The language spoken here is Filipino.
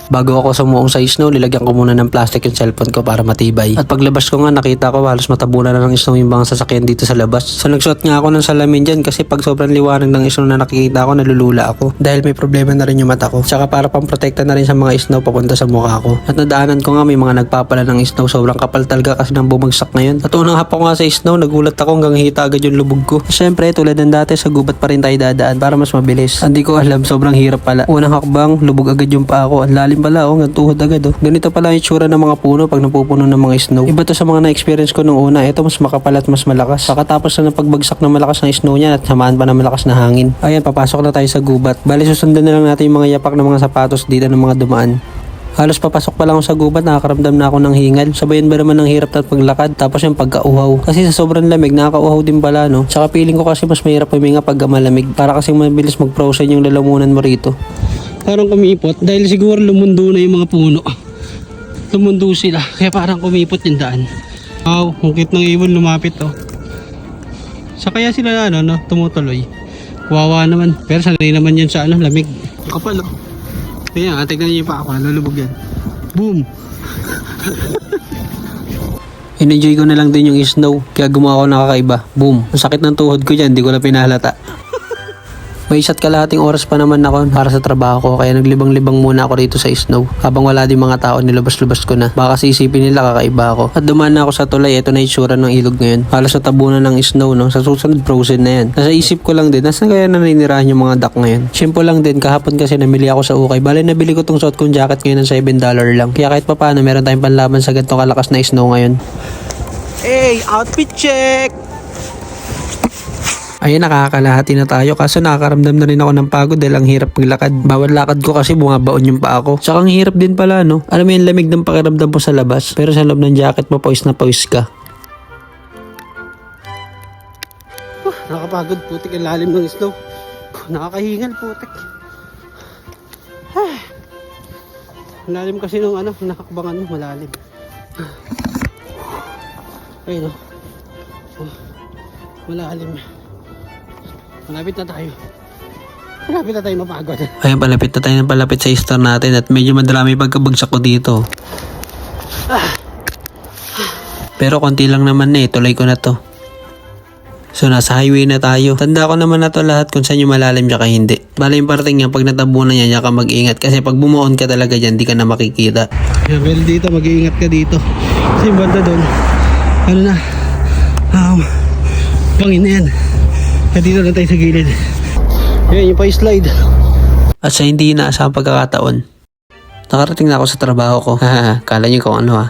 Bago ako sumuong sa snow, nilagyan ko muna ng plastic yung cellphone ko para matibay. At paglabas ko nga, nakita ko halos matabunan na ng snow yung mga sasakyan dito sa labas. So nagsuot nga ako ng salamin dyan kasi pag sobrang liwanag ng snow na nakikita ko, nalulula ako. Dahil may problema na rin yung mata ko. Tsaka para pang protekta na rin sa mga snow papunta sa mukha ko. At nadaanan ko nga may mga nagpapala ng snow. Sobrang kapal talaga kasi nang bumagsak ngayon. At unang hapon nga sa snow, nagulat ako hanggang hita agad yung lubog ko. Siyempre, tulad ng dati, sa gubat pa rin tayo dadaan para mas mabilis. Hindi ko alam, sobrang hirap pala. Unang hakbang, lubog agad yung paa ko. Ang lalim pala, hanggang tuhod agad. Ganito pala yung itsura ng mga puno pag napupuno ng mga snow. Iba to sa mga na-experience ko nung una. Ito mas makapal at mas malakas. Pakatapos na ng pagbagsak ng malakas ng snow niya at samaan pa ng malakas na hangin. Ayan, papasok na tayo sa gubat. Bali, susundan na lang natin yung mga yapak ng mga sapatos dito ng mga dumaan. Halos papasok pa lang ako sa gubat, nakakaramdam na ako ng hingal. Sabayan ba naman ng hirap at paglakad, tapos yung pagkauhaw. Kasi sa sobrang lamig, nakakauhaw din pala, no? Tsaka feeling ko kasi mas mahirap huminga pag malamig. Para kasi mabilis mag-frozen yung lalamunan mo rito. Parang kumipot dahil siguro lumundo na yung mga puno. Lumundo sila, kaya parang kumipot yung daan. Wow, ang cute ng ibon lumapit, oh. Sa kaya sila tumutuloy. Wawa naman, pero sanay naman yun sa lamig. Kapal, oh. Kaya nga, tignan niyo pa ako, nalulubog yan. Boom! In-enjoy ko na lang din yung snow, kaya gumawa ako nakakaiba. Boom! Ang sakit ng tuhod ko dyan, di ko na pinahalata. May isa't kalahating oras pa naman ako para sa trabaho ko, kaya naglibang-libang muna ako dito sa snow. Habang wala din mga tao, nilabas-lubas ko na. Baka isipin nila kakaiba ako. At dumaan na ako sa tulay, ito na itsura ng ilog ngayon. Halos natabunan ng snow, no? Sa susunod, frozen na yan. Nasa isip ko lang din, nasan kaya naninirahan yung mga duck ngayon? Simple lang din, kahapon kasi namili ako sa ukay. Bale, nabili ko tong suot kong jacket ngayon ng $7 lang. Kaya kahit papaano, meron tayong panlaban sa ganitong kalakas na snow ngayon. Hey, outfit check! Ayun, nakakalahati na tayo kaso nakakaramdam na rin ako ng pagod dahil ang hirap maglakad. Bawal lakad ko kasi bumabaon yung paa ko. Tsaka ang hirap din pala, no? Alam mo yung lamig ng pakiramdam mo sa labas, pero sa loob ng jacket mo, pawis na pawis ka. Nakapagod, putik ang lalim ng snow. Nakakahingal, putik. Lalim kasi nung nakakbangan mo, malalim. Ayun, no? Malalim. Malapit na tayo. Malapit na tayo mapagod. Ayun, palapit na tayo ng palapit sa store natin at medyo madrami pagkabagsak ko dito. Pero konti lang naman tuloy ko na to. So nasa highway na tayo. Tanda ko naman na to lahat kung saan yung malalim tsaka hindi. Bala yung parting yan, pag natabunan yan, ka mag-ingat. Kasi pag bumuon ka talaga dyan, di ka na makikita. Yeah, well dito, mag-iingat ka dito. Kasi yung banda doon, pangin na yan. Kaya dito lang tayo sa gilid. Yan, yung pa-slide. At sa hindi inaasahang pagkakataon, nakarating na ako sa trabaho ko. Kala nyo kung ano